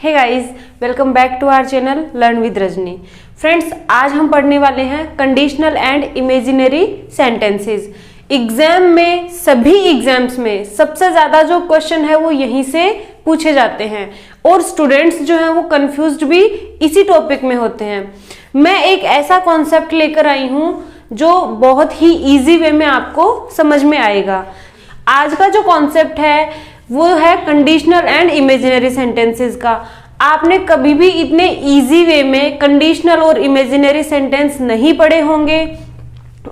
Hey guys, welcome back to our channel learn with Rajni. Friends, आज हम पढ़ने वाले हैं conditional and imaginary sentences. Exam में, सभी एग्जाम्स में सबसे ज्यादा जो क्वेश्चन है वो यहीं से पूछे जाते हैं और स्टूडेंट्स जो हैं वो कंफ्यूज्ड भी इसी टॉपिक में होते हैं। मैं एक ऐसा कॉन्सेप्ट लेकर आई हूं जो बहुत ही इजी वे में आपको समझ में आएगा। आज का जो कॉन्सेप्ट है वो है कंडीशनल एंड इमेजिनरी सेंटेंसेस का। आपने कभी भी इतने इजी वे में कंडीशनल और इमेजिनरी सेंटेंस नहीं पढ़े होंगे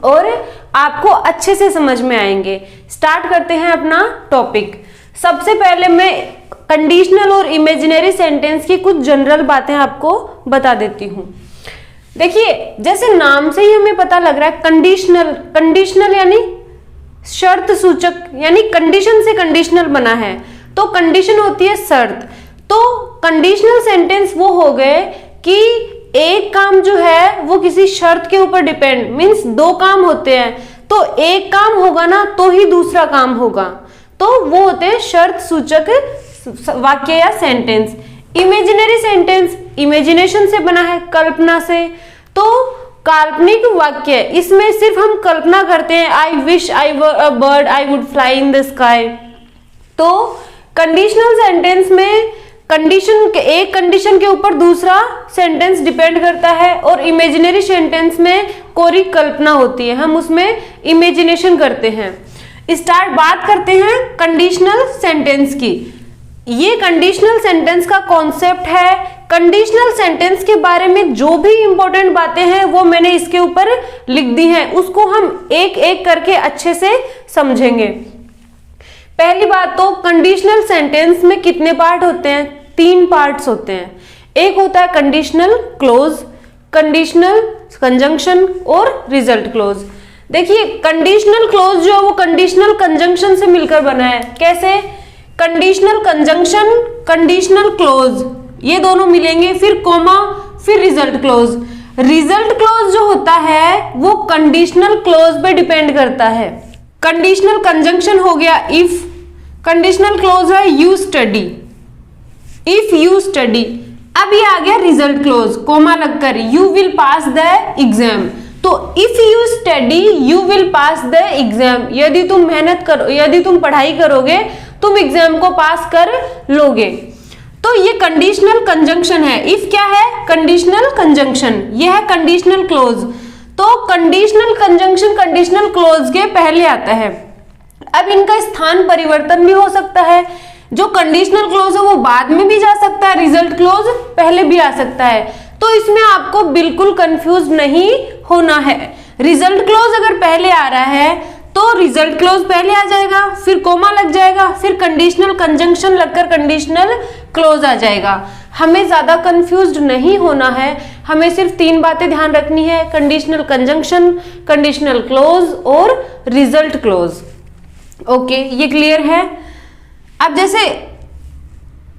और आपको अच्छे से समझ में आएंगे। स्टार्ट करते हैं अपना टॉपिक। सबसे पहले मैं कंडीशनल और इमेजिनरी सेंटेंस की कुछ जनरल बातें आपको बता देती हूँ। देखिए, जैसे नाम से ही हमें पता लग रहा है कंडीशनल, कंडीशनल यानी शर्त सूचक, यानी कंडीशन से कंडीशनल बना है, तो कंडीशन होती है शर्त। तो कंडीशनल सेंटेंस वो हो गए कि एक काम जो है वो किसी शर्त के ऊपर डिपेंड, मींस दो काम होते हैं तो एक काम होगा ना तो ही दूसरा काम होगा, तो वो होते हैं शर्त सूचक वाक्य या सेंटेंस। इमेजिनरी सेंटेंस इमेजिनेशन से बना है, कल्पना से, तो काल्पनिक वाक्य, इसमें सिर्फ हम कल्पना करते हैं, I wish I were a bird I would fly in the sky. तो कंडीशनल सेंटेंस में एक कंडीशन के ऊपर दूसरा सेंटेंस डिपेंड करता है और इमेजिनरी सेंटेंस में कोरी कल्पना होती है, हम उसमें इमेजिनेशन करते हैं। बात करते हैं कंडीशनल सेंटेंस की। ये कंडीशनल सेंटेंस का कॉन्सेप्ट है। कंडीशनल सेंटेंस के बारे में जो भी इंपॉर्टेंट बातें हैं वो मैंने इसके ऊपर लिख दी हैं, उसको हम एक एक करके अच्छे से समझेंगे। पहली बात तो कंडीशनल सेंटेंस में कितने पार्ट होते हैं? 3 पार्ट्स होते हैं। एक होता है कंडीशनल क्लोज, कंडीशनल कंजंक्शन और रिजल्ट क्लोज। देखिए, कंडीशनल क्लोज जो है वो कंडीशनल कंजंक्शन से मिलकर बना है। कैसे? कंडीशनल कंजंक्शन, कंडीशनल क्लोज, ये दोनों मिलेंगे, फिर कोमा, फिर रिजल्ट क्लोज। रिजल्ट क्लोज जो होता है वो कंडीशनल क्लोज पे डिपेंड करता है। कंडीशनल कंजंक्शन हो गया इफ, कंडीशनल क्लोज है you study, if you study. अब ये आ गया रिजल्ट क्लोज, कोमा लगकर, you will pass the exam. तो if you study you will pass the exam, यदि तुम मेहनत करो, यदि तुम पढ़ाई करोगे तुम एग्जाम को पास कर लोगे। तो ये कंडीशनल कंजंक्शन है। इफ क्या है? Conditional conjunction. ये है कंडीशनल क्लोज। तो कंडीशनल कंजंक्शन कंडीशनल क्लोज के पहले आता है। अब इनका स्थान परिवर्तन भी हो सकता है। जो कंडीशनल क्लोज है वो बाद में भी जा सकता है, रिजल्ट क्लोज पहले भी आ सकता है। तो इसमें आपको बिल्कुल कंफ्यूज नहीं होना है। रिजल्ट क्लोज अगर पहले आ रहा है तो रिजल्ट क्लोज पहले आ जाएगा, फिर कोमा लग जाएगा, फिर कंडीशनल कंजंक्शन लगकर कंडीशनल क्लोज आ जाएगा। हमें ज्यादा कंफ्यूज्ड नहीं होना है, हमें सिर्फ 3 बातें ध्यान रखनी है, कंडीशनल कंजंक्शन, कंडीशनल क्लोज और रिजल्ट क्लोज। ओके, ये क्लियर है। अब जैसे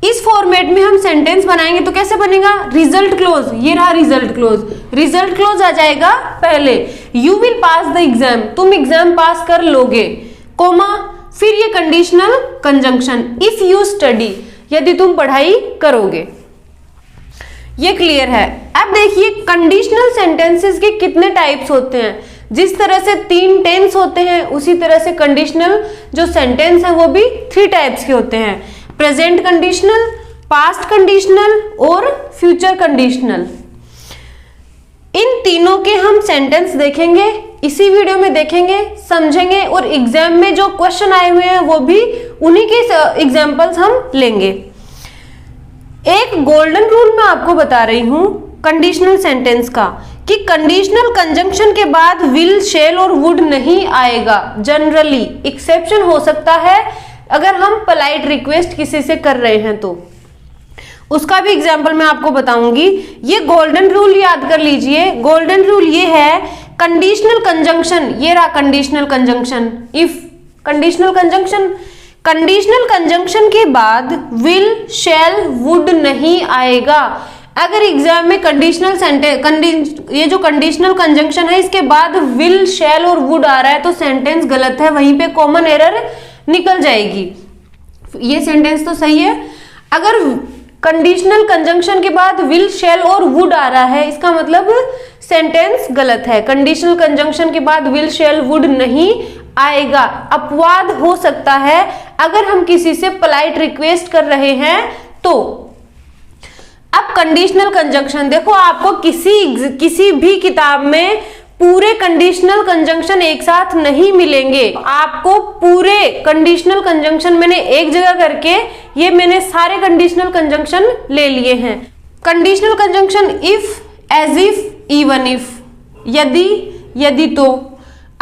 इस फॉर्मेट में हम सेंटेंस बनाएंगे तो कैसे बनेगा? रिजल्ट क्लोज, ये रहा रिजल्ट क्लोज। रिजल्ट क्लोज आ जाएगा पहले, you will pass the exam, तुम एग्जाम पास कर लोगे, कोमा, फिर ये conditional conjunction if you study, यदि तुम पढ़ाई करोगे। ये क्लियर है। अब देखिए कंडीशनल सेंटेंसेस के कितने टाइप्स होते हैं। जिस तरह से 3 टेंस होते हैं उसी तरह से कंडीशनल जो सेंटेंस है वो भी 3 टाइप्स के होते हैं। प्रेजेंट कंडीशनल, पास्ट कंडीशनल और फ्यूचर कंडीशनल। इन तीनों के हम सेंटेंस देखेंगे, इसी वीडियो में देखेंगे, समझेंगे और एग्जाम में जो क्वेश्चन आए हुए हैं वो भी उन्हीं के एग्जांपल्स हम लेंगे। एक गोल्डन रूल मैं आपको बता रही हूं कंडीशनल सेंटेंस का कि कंडीशनल कंजंक्शन के बाद विल, शेल और वुड नहीं आएगा। जनरली एक्सेप्शन हो सकता है अगर हम पोलाइट रिक्वेस्ट किसी से कर रहे हैं तो, उसका भी एग्जाम्पल मैं आपको बताऊंगी। ये गोल्डन रूल याद कर लीजिए। गोल्डन रूल ये है कंडीशनल कंजंक्शन, ये रहा conditional conjunction if, conditional conjunction, conditional conjunction के बाद विल, शैल, वुड नहीं आएगा। अगर एग्जाम में कंडीशनल सेंटेंस, ये जो कंडीशनल कंजंक्शन है इसके बाद विल, शैल और वुड आ रहा है तो सेंटेंस गलत है, वहीं पे कॉमन एरर निकल जाएगी। ये सेंटेंस तो सही है। अगर कंडीशनल कंजंक्शन के बाद विल, शैल और वुड आ रहा है, इसका मतलब सेंटेंस गलत है। कंडीशनल कंजंक्शन के बाद विल, शैल, वुड नहीं आएगा। अपवाद हो सकता है अगर हम किसी से पोलाइट रिक्वेस्ट कर रहे हैं तो। अब कंडीशनल कंजंक्शन देखो, आपको किसी भी किताब में पूरे कंडीशनल कंजंक्शन एक साथ नहीं मिलेंगे। आपको पूरे कंडीशनल कंजंक्शन मैंने एक जगह करके ये मैंने सारे कंडीशनल कंजंक्शन ले लिए हैं। Conditional conjunction if, as if, even if, यदि, यदि तो,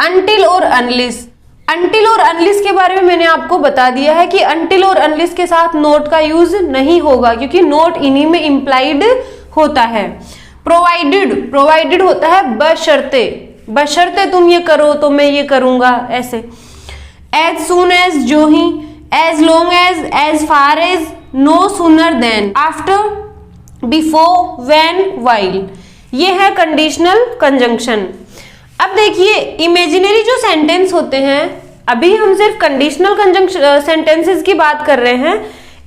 अनटिल और अनलिस। अनटिल और अनलिस के बारे में मैंने आपको बता दिया है कि अनटिल और अनलिस के साथ नोट का यूज नहीं होगा क्योंकि नोट इन्हीं में इंप्लाइड होता है। प्रोवाइडेड, प्रोवाइडेड होता है बशर्ते, बशर्ते तुम ये करो तो मैं ये करूंगा, ऐसे। एज सून एज, जो ही, as long as far as, no sooner than, after, before, when, while, ये है कंडीशनल कंजंक्शन। अब देखिए इमेजिनरी जो सेंटेंस होते हैं, अभी हम सिर्फ कंडीशनल कंजंक्शन सेंटेंसेस की बात कर रहे हैं।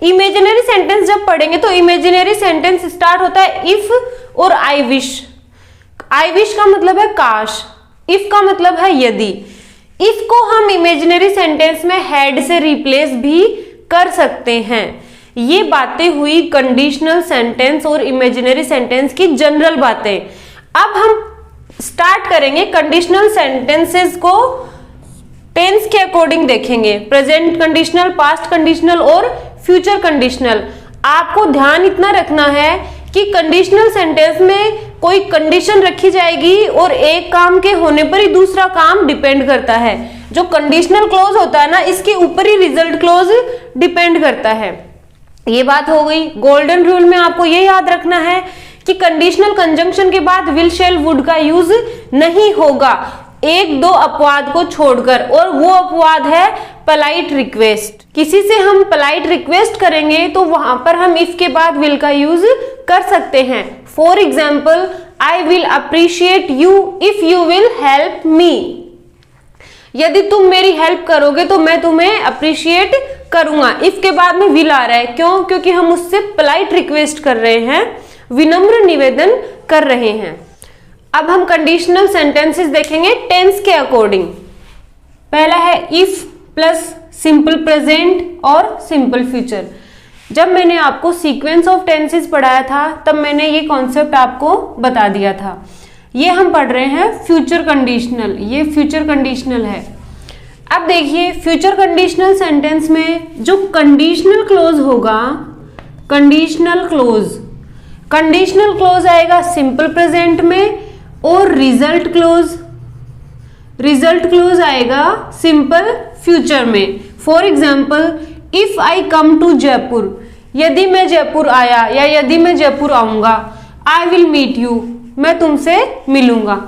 इमेजिनरी सेंटेंस जब पढ़ेंगे तो इमेजिनरी सेंटेंस स्टार्ट होता है इफ और आई विश। आई विश का मतलब है काश, इफ का मतलब है यदि। इफ को हम इमेजिनरी सेंटेंस में हैड से रिप्लेस भी कर सकते हैं। ये बातें हुई कंडीशनल सेंटेंस और इमेजिनरी सेंटेंस की जनरल बातें। अब हम स्टार्ट करेंगे कंडीशनल सेंटेंसेस को टेंस के अकॉर्डिंग देखेंगे, प्रेजेंट कंडीशनल, पास्ट कंडीशनल और फ्यूचर कंडीशनल। आपको ध्यान इतना रखना है कि कंडीशनल सेंटेंस में कोई कंडीशन रखी जाएगी और एक काम के होने पर ही दूसरा काम डिपेंड करता है। जो कंडीशनल क्लॉज होता है ना, इसके ऊपर ही रिजल्ट क्लॉज डिपेंड करता है। ये बात हो गई। गोल्डन रूल में आपको ये याद रखना है कि कंडीशनल कंजंक्शन के बाद विल, शैल, वुड का यूज नहीं होगा, एक दो अपवाद को छोड़कर, और वो अपवाद है पोलाइट रिक्वेस्ट। किसी से हम पोलाइट रिक्वेस्ट करेंगे तो वहां पर हम इफ के बाद विल का यूज कर सकते हैं। For example, I will appreciate you if you will help me. यदि तुम मेरी हेल्प करोगे तो मैं तुम्हें अप्रिशिएट करूंगा। इफ के बाद में विल आ रहा है, क्यों? क्योंकि हम उससे पोलाइट रिक्वेस्ट कर रहे हैं, विनम्र निवेदन कर रहे हैं। अब हम कंडीशनल सेंटेंसेस देखेंगे टेंस के अकॉर्डिंग। पहला है इफ प्लस सिंपल प्रेजेंट और सिंपल फ्यूचर। जब मैंने आपको सीक्वेंस ऑफ टेंसेस पढ़ाया था तब मैंने ये कॉन्सेप्ट आपको बता दिया था। ये हम पढ़ रहे हैं फ्यूचर कंडीशनल, ये फ्यूचर कंडीशनल है। अब देखिए फ्यूचर कंडीशनल सेंटेंस में जो कंडीशनल क्लोज होगा, कंडीशनल क्लोज आएगा सिंपल प्रेजेंट में, और रिजल्ट क्लोज आएगा सिंपल फ्यूचर में। For example, if I come to Jaipur, यदि मैं जयपुर आया या यदि मैं जयपुर आऊंगा। आई विल मीट यू, मैं तुमसे मिलूंगा।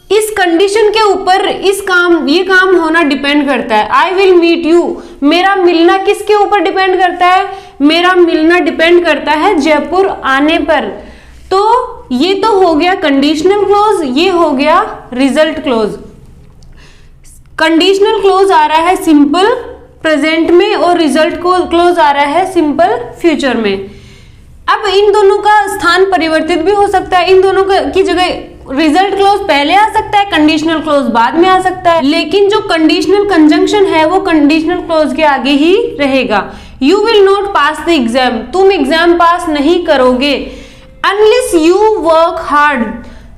इस कंडीशन के ऊपर ये काम होना डिपेंड करता है। आई विल मीट यू, मेरा मिलना किसके ऊपर डिपेंड करता है? मेरा मिलना डिपेंड करता है जयपुर आने पर। तो ये तो हो गया कंडीशनल क्लोज, ये हो गया रिजल्ट क्लोज। कंडीशनल क्लोज आ रहा है सिंपल प्रेजेंट में और रिजल्ट क्लोज आ रहा है सिंपल फ्यूचर में। अब इन दोनों का स्थान परिवर्तित भी हो सकता है, इन दोनों की जगह रिजल्ट क्लोज पहले आ सकता है, कंडीशनल क्लोज बाद में आ सकता है, लेकिन जो कंडीशनल कंजंक्शन है वो कंडीशनल क्लोज के आगे ही रहेगा। You will not pass the exam, तुम एग्जाम पास नहीं करोगे। अनलेस यू वर्क हार्ड,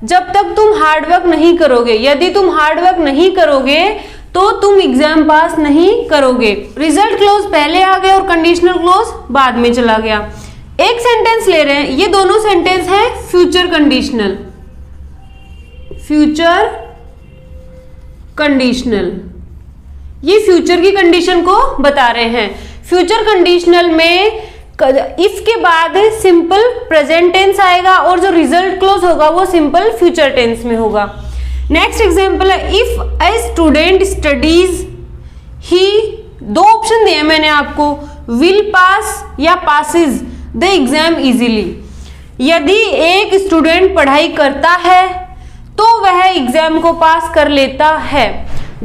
जब तक तुम हार्ड वर्क नहीं करोगे, यदि तुम हार्ड वर्क नहीं करोगे तो तुम एग्जाम पास नहीं करोगे। रिजल्ट क्लोज पहले आ गया और कंडीशनल क्लोज बाद में चला गया। एक सेंटेंस ले रहे हैं, ये दोनों सेंटेंस है फ्यूचर कंडीशनल, फ्यूचर कंडीशनल, ये फ्यूचर की कंडीशन को बता रहे हैं। फ्यूचर कंडीशनल में इफ के बाद सिंपल प्रेजेंट टेंस आएगा और जो रिजल्ट क्लोज होगा वो सिंपल फ्यूचर टेंस में होगा। नेक्स्ट एग्जांपल है, इफ ए स्टूडेंट स्टडीज ही, दो ऑप्शन दिए मैंने आपको, विल पास या पासिस द एग्जाम इजीली। यदि एक स्टूडेंट पढ़ाई करता है तो वह एग्जाम को पास कर लेता है।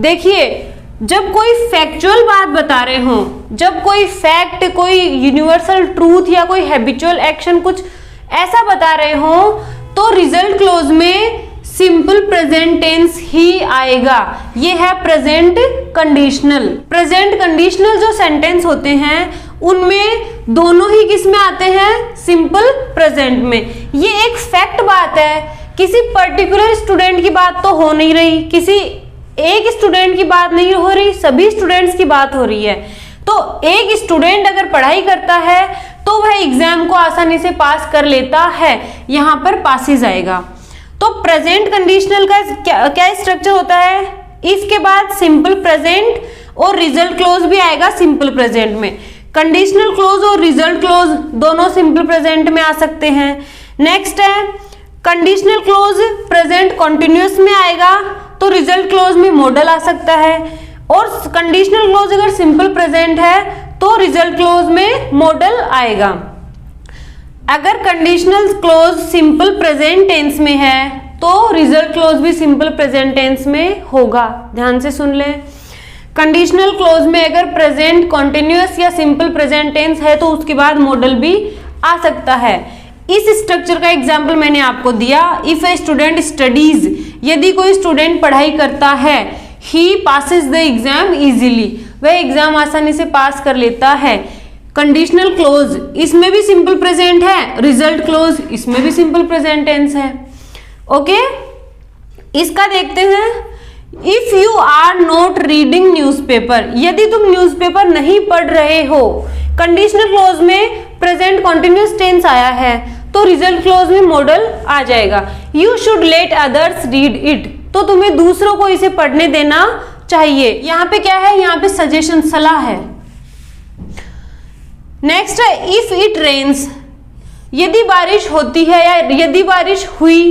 देखिए जब कोई फैक्चुअल बात बता रहे हो, जब कोई फैक्ट, कोई यूनिवर्सल ट्रूथ या कोई हैबिचुअल एक्शन कुछ ऐसा बता रहे हो, तो रिजल्ट क्लोज में सिंपल प्रेजेंट टेंस ही आएगा। ये है प्रेजेंट कंडीशनल। प्रेजेंट कंडीशनल जो सेंटेंस होते हैं उनमें दोनों ही किस में आते हैं? सिंपल प्रेजेंट में। ये एक फैक्ट बात है, किसी पर्टिकुलर स्टूडेंट की बात तो हो नहीं रही, किसी एक स्टूडेंट की बात नहीं हो रही, सभी स्टूडेंट्स की बात हो रही है। तो एक स्टूडेंट अगर पढ़ाई करता है तो वह एग्जाम को आसानी से पास कर लेता है, यहां पर पासिस आएगा। तो प्रेजेंट कंडीशनल का क्या स्ट्रक्चर होता है? इफ के बाद सिंपल प्रेजेंट और रिजल्ट क्लोज भी आएगा सिंपल प्रेजेंट में। कंडीशनल क्लोज और रिजल्ट क्लोज दोनों सिंपल प्रेजेंट में आ सकते हैं। नेक्स्ट है कंडीशनल क्लोज प्रेजेंट कॉन्टिन्यूअस में आएगा, तो रिजल्ट क्लोज में मॉडल आ सकता है। और कंडीशनल क्लोज अगर सिंपल प्रेजेंट है तो रिजल्ट क्लोज में मॉडल आएगा। अगर conditional clause simple present tense में है तो रिजल्ट क्लोज भी सिंपल प्रेजेंट टेंस में होगा। ध्यान से सुन लें। कंडीशनल क्लोज में अगर प्रेजेंट कॉन्टिन्यूअस या सिंपल प्रेजेंट टेंस है तो उसके बाद मॉडल भी आ सकता है। इस स्ट्रक्चर का एग्जाम्पल मैंने आपको दिया। इफ ए स्टूडेंट स्टडीज, यदि कोई स्टूडेंट पढ़ाई करता है, ही पासिस द एग्जाम इजीली, वह एग्जाम आसानी से पास कर लेता है। कंडीशनल क्लोज इसमें भी सिंपल प्रेजेंट है, रिजल्ट क्लोज इसमें भी सिंपल प्रेजेंट टेंस है। ओके, इसका देखते हैं। If you are not reading newspaper, यदि तुम न्यूज़पेपर नहीं पढ़ रहे हो, कंडीशनल क्लोज में प्रेजेंट कॉन्टिन्यूअस टेंस आया है तो रिजल्ट क्लोज में मॉडल आ जाएगा। You should let others read it, तो तुम्हें दूसरों को इसे पढ़ने देना चाहिए। यहाँ पे क्या है? यहाँ पे सजेशन, सलाह है। नेक्स्ट है इफ इट रेन्स, यदि बारिश होती है या यदि बारिश हुई,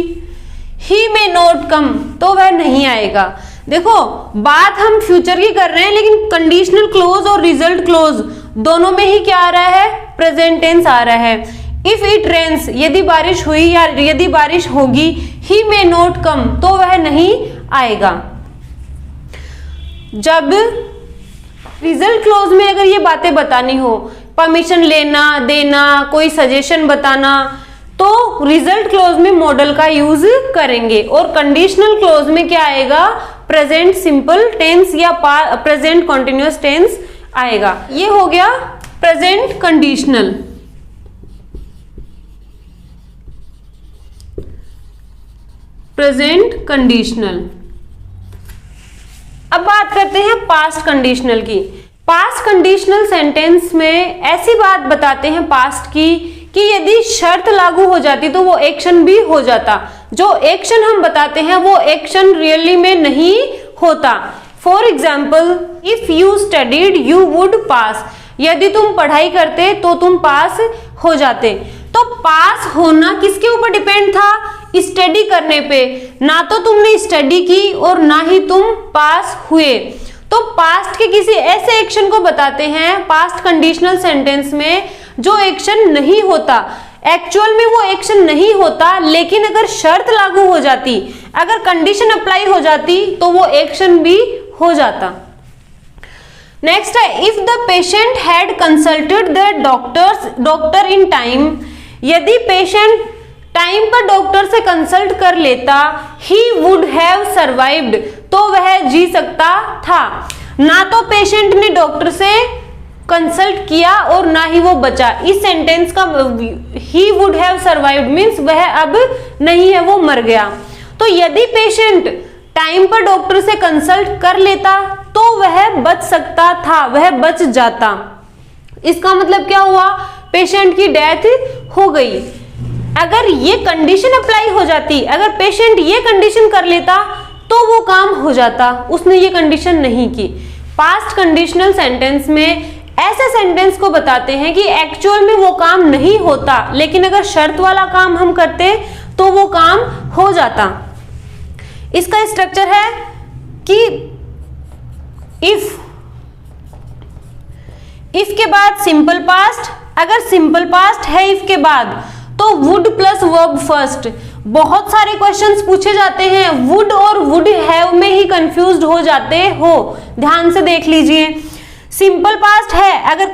ही मे नॉट कम, तो वह नहीं आएगा। देखो बात हम फ्यूचर की कर रहे हैं, लेकिन कंडीशनल क्लोज और रिजल्ट क्लोज दोनों में ही क्या आ रहा है? प्रेजेंट टेंस आ रहा है। इफ इट रेन्स, यदि बारिश हुई या यदि बारिश होगी, ही मे नॉट कम, तो वह नहीं आएगा। जब रिजल्ट क्लोज में अगर ये बातें बतानी हो, परमिशन लेना देना, कोई सजेशन बताना, तो रिजल्ट क्लोज में मॉडल का यूज करेंगे। और कंडीशनल क्लोज में क्या आएगा? प्रेजेंट सिंपल टेंस या प्रेजेंट कॉन्टिन्यूअस टेंस आएगा। ये हो गया प्रेजेंट कंडीशनल। Present conditional. अब बात करते हैं पास्ट कंडीशनल की। पास्ट कंडीशनल सेंटेंस में ऐसी बात बताते हैं पास्ट की कि यदि शर्त लागू हो जाती तो वो एक्शन भी हो जाता। जो एक्शन हम बताते हैं वो एक्शन रियली में नहीं होता। For example, if you studied you would पास, यदि तुम पढ़ाई करते तो तुम पास हो जाते। तो पास होना किसके ऊपर डिपेंड था? स्टडी करने पे। ना तो तुमने स्टडी की और ना ही तुम पास हुए। तो पास्ट के किसी ऐसे एक्शन को बताते हैं पास्ट कंडीशनल सेंटेंस में जो एक्शन नहीं होता, एक्चुअल में वो एक्शन नहीं होता, लेकिन अगर शर्त लागू हो जाती, अगर कंडीशन अप्लाई हो जाती तो वो एक्शन भी हो जाता। नेक्स्ट है if the patient had consulted the doctor in time, यदि पेशेंट टाइम पर डॉक्टर से कंसल्ट कर लेता, ही वुड हैव सर्वाइव्ड, तो वह जी सकता था। ना तो पेशेंट ने डॉक्टर से कंसल्ट किया और ना ही वो बचा। इस सेंटेंस का he would have survived means वह अब नहीं है, वो मर गया। तो यदि पेशेंट टाइम पर डॉक्टर से कंसल्ट कर लेता तो वह बच सकता था, वह बच जाता। इसका मतलब क्या हुआ? पेशेंट की डेथ हो गई। अगर ये कंडीशन अप्लाई हो जाती, अगर पेशेंट ये कंडीशन कर लेता तो वो काम हो जाता, उसने ये कंडीशन नहीं की। पास्ट कंडीशनल सेंटेंस में ऐसे सेंटेंस को बताते हैं कि एक्चुअल में वो काम नहीं होता, लेकिन अगर शर्त वाला काम हम करते तो वो काम हो जाता। इसका स्ट्रक्चर है कि इफ के बाद सिंपल पास्ट, अगर सिंपल पास्ट है इफ के बाद तो वुड प्लस वर्ब फर्स्ट, बहुत सारे क्वेश्चंस पूछे जाते हैं, वुड और वुड हैव में ही कंफ्यूज्ड हो जाते हो। ध्यान से देख लीजिए, सिंपल पास्ट है, अगर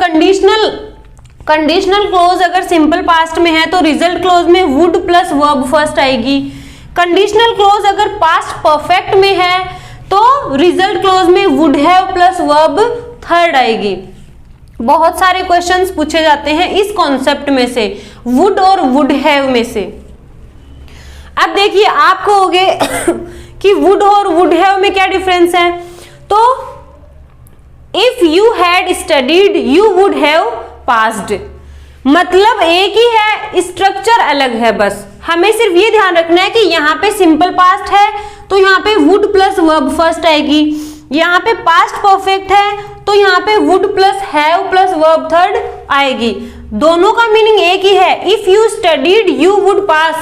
कंडीशनल क्लोज अगर सिंपल पास्ट में है तो रिजल्ट क्लोज में वुड प्लस वर्ब फर्स्ट आएगी। कंडीशनल क्लोज अगर पास्ट परफेक्ट में है तो रिजल्ट क्लोज में would have plus verb third आएगी। बहुत सारे क्वेश्चंस पूछे जाते हैं इस कॉन्सेप्ट में से, वुड और वुड हैव में से। अब देखिए आप कहोगे कि वुड और वुड हैव में क्या डिफरेंस है, तो if you had studied you would have passed, मतलब एक ही है, स्ट्रक्चर अलग है। बस हमें सिर्फ ये ध्यान रखना है कि यहाँ पे सिंपल पास्ट है तो यहाँ पे वुड प्लस वर्ब फर्स्ट आएगी, यहाँ पे पास्ट परफेक्ट है तो यहाँ पे would plus have plus verb third आएगी। दोनों का मीनिंग एक ही है, if you studied you would पास,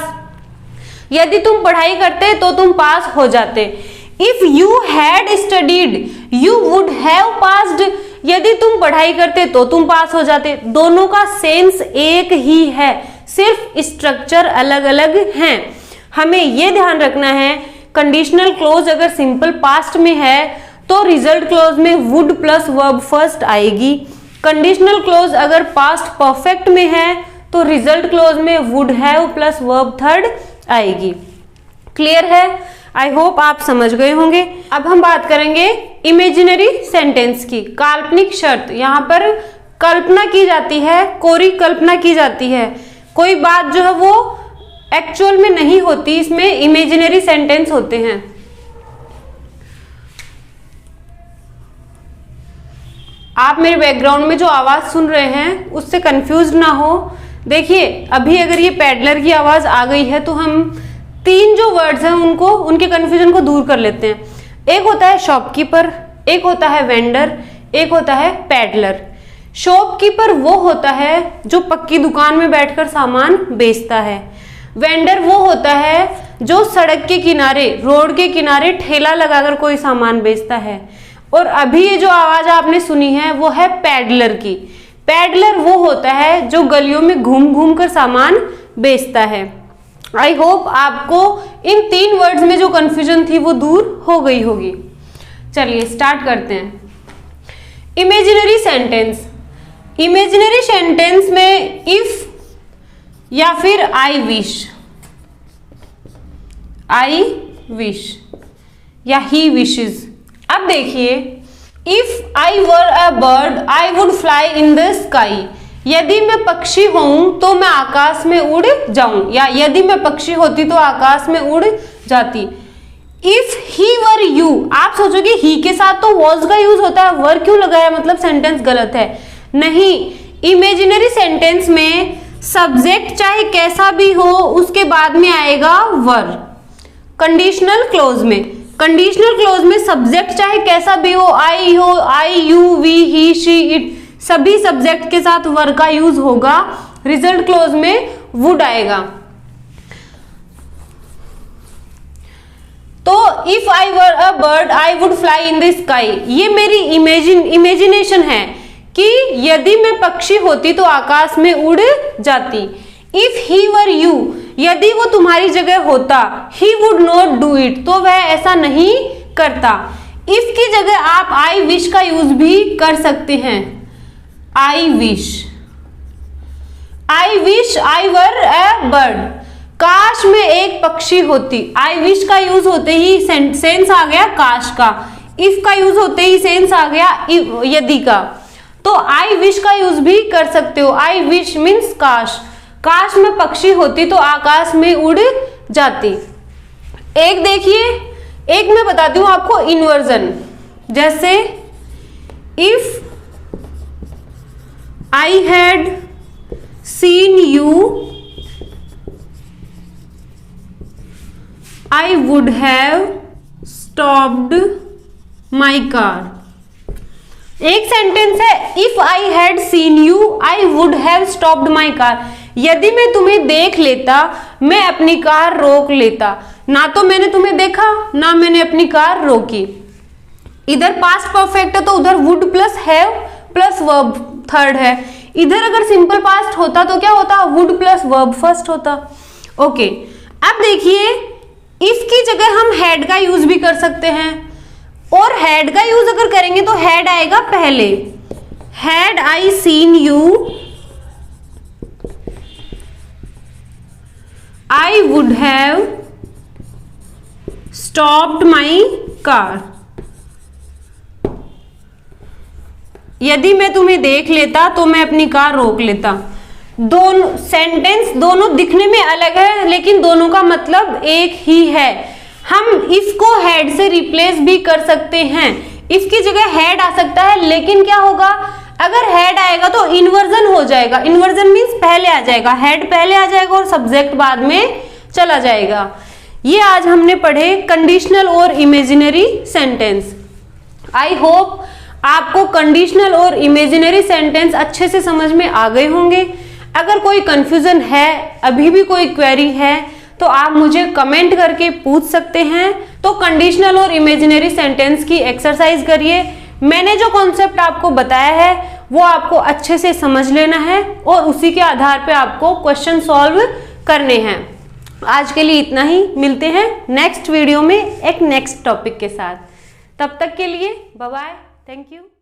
यदि तुम पढ़ाई करते तो तुम पास हो जाते। If you had studied you would have passed, यदि तुम पढ़ाई करते तो तुम पास हो जाते। दोनों का सेंस एक ही है, सिर्फ स्ट्रक्चर अलग अलग हैं। हमें यह ध्यान रखना है, कंडीशनल क्लोज अगर सिंपल पास्ट में है तो रिजल्ट क्लोज में वुड प्लस वर्ब फर्स्ट आएगी। कंडीशनल क्लोज अगर पास्ट परफेक्ट में है तो रिजल्ट क्लोज में would have plus verb third आएगी। क्लियर है? आई होप आप समझ गए होंगे। अब हम बात करेंगे इमेजिनरी सेंटेंस की, काल्पनिक शर्त। यहाँ पर कल्पना की जाती है, कोरी कल्पना की जाती है, कोई बात जो है वो एक्चुअल में नहीं होती, इसमें इमेजिनरी सेंटेंस होते हैं। आप मेरे बैकग्राउंड में जो आवाज सुन रहे हैं उससे कंफ्यूज ना हो। देखिए अभी अगर ये पैडलर की आवाज आ गई है तो हम तीन जो वर्ड्स हैं उनको, उनके कंफ्यूजन को दूर कर लेते हैं। एक होता है शॉपकीपर, एक होता है वेंडर, एक होता है पैडलर। शॉपकीपर वो होता है जो पक्की दुकान में बैठकर सामान बेचता है। वेंडर वो होता है जो सड़क के किनारे, रोड के किनारे ठेला लगाकर कोई सामान बेचता है। और अभी ये जो आवाज आपने सुनी है वो है पैडलर की। पैडलर वो होता है जो गलियों में घूम घूम कर सामान बेचता है। आई होप आपको इन तीन वर्ड्स में जो कंफ्यूजन थी वो दूर हो गई होगी। चलिए स्टार्ट करते हैं। इमेजिनरी सेंटेंस, इमेजिनरी सेंटेंस में इफ या फिर आई विश या ही विशेस। अब देखिए, if I were a bird I would fly in the sky, यदि मैं पक्षी हूं तो मैं आकाश में उड़ जाऊं, या यदि मैं पक्षी होती तो आकाश में उड़ जाती। इफ ही वर यू, आप सोचोगे ही के साथ तो वॉज का यूज होता है, वर क्यों लगाया, मतलब सेंटेंस गलत है। नहीं, इमेजिनरी सेंटेंस में सब्जेक्ट चाहे कैसा भी हो उसके बाद में आएगा वर। कंडीशनल क्लोज में सब्जेक्ट चाहे कैसा भी हो, आई हो, I, you, we, he, she, it, सभी सब्जेक्ट के साथ वर का यूज होगा। रिजल्ट क्लोज में वुड आएगा। तो if I were a bird I would fly in the sky, ये मेरी इमेजिनेशन है कि यदि मैं पक्षी होती तो आकाश में उड़ जाती। इफ ही वर यू, यदि वो तुम्हारी जगह होता, he would not do it, तो वह ऐसा नहीं करता। इफ की जगह आप आई विश का यूज भी कर सकते हैं। I wish I were A bird, काश में एक पक्षी होती। आई विश का यूज होते ही सेंस आ गया काश का, इफ का यूज होते ही सेंस आ गया यदि का। तो आई विश का यूज भी कर सकते हो। आई विश मीन्स काश में पक्षी होती तो आकाश में उड़ जाती। एक देखिए, एक मैं बताती हूं आपको इन्वर्जन, जैसे if I had seen you I would have stopped my car. एक सेंटेंस है, if I had seen you I would have stopped my car, यदि मैं तुम्हें देख लेता मैं अपनी कार रोक लेता। ना तो मैंने तुम्हें देखा ना मैंने अपनी कार रोकी। इधर पास्ट परफेक्ट है तो उधर would plus have plus verb third है। इधर अगर सिंपल पास्ट होता तो क्या होता, वुड प्लस वर्ब फर्स्ट होता। ओके, अब देखिए, इसकी जगह हम हैड का यूज भी कर सकते हैं, और हैड का यूज अगर करेंगे तो हैड आएगा पहले। Had I seen you, I would have stopped my car. यदि मैं तुम्हें देख लेता तो मैं अपनी कार रोक लेता। दोनों सेंटेंस दोनों दिखने में अलग है, लेकिन दोनों का मतलब एक ही है। हम इसको हैड से रिप्लेस भी कर सकते हैं। इसकी जगह हैड आ सकता है, लेकिन क्या होगा, अगर हैड आएगा तो इन्वर्जन हो जाएगा। इन्वर्जन मीन्स पहले आ जाएगा, हैड पहले आ जाएगा और सब्जेक्ट बाद में चला जाएगा। ये आज हमने पढ़े कंडीशनल और इमेजिनरी सेंटेंस। आई होप आपको कंडीशनल और इमेजिनरी सेंटेंस अच्छे से समझ में आ गए होंगे। अगर कोई कंफ्यूजन है, अभी भी कोई क्वेरी है, तो आप मुझे कमेंट करके पूछ सकते हैं। तो कंडीशनल और इमेजिनरी सेंटेंस की एक्सरसाइज करिए। मैंने जो कॉन्सेप्ट आपको बताया है वो आपको अच्छे से समझ लेना है और उसी के आधार पे आपको क्वेश्चन सॉल्व करने हैं। आज के लिए इतना ही, मिलते हैं नेक्स्ट वीडियो में एक नेक्स्ट टॉपिक के साथ। तब तक के लिए बाय बाय, थैंक यू।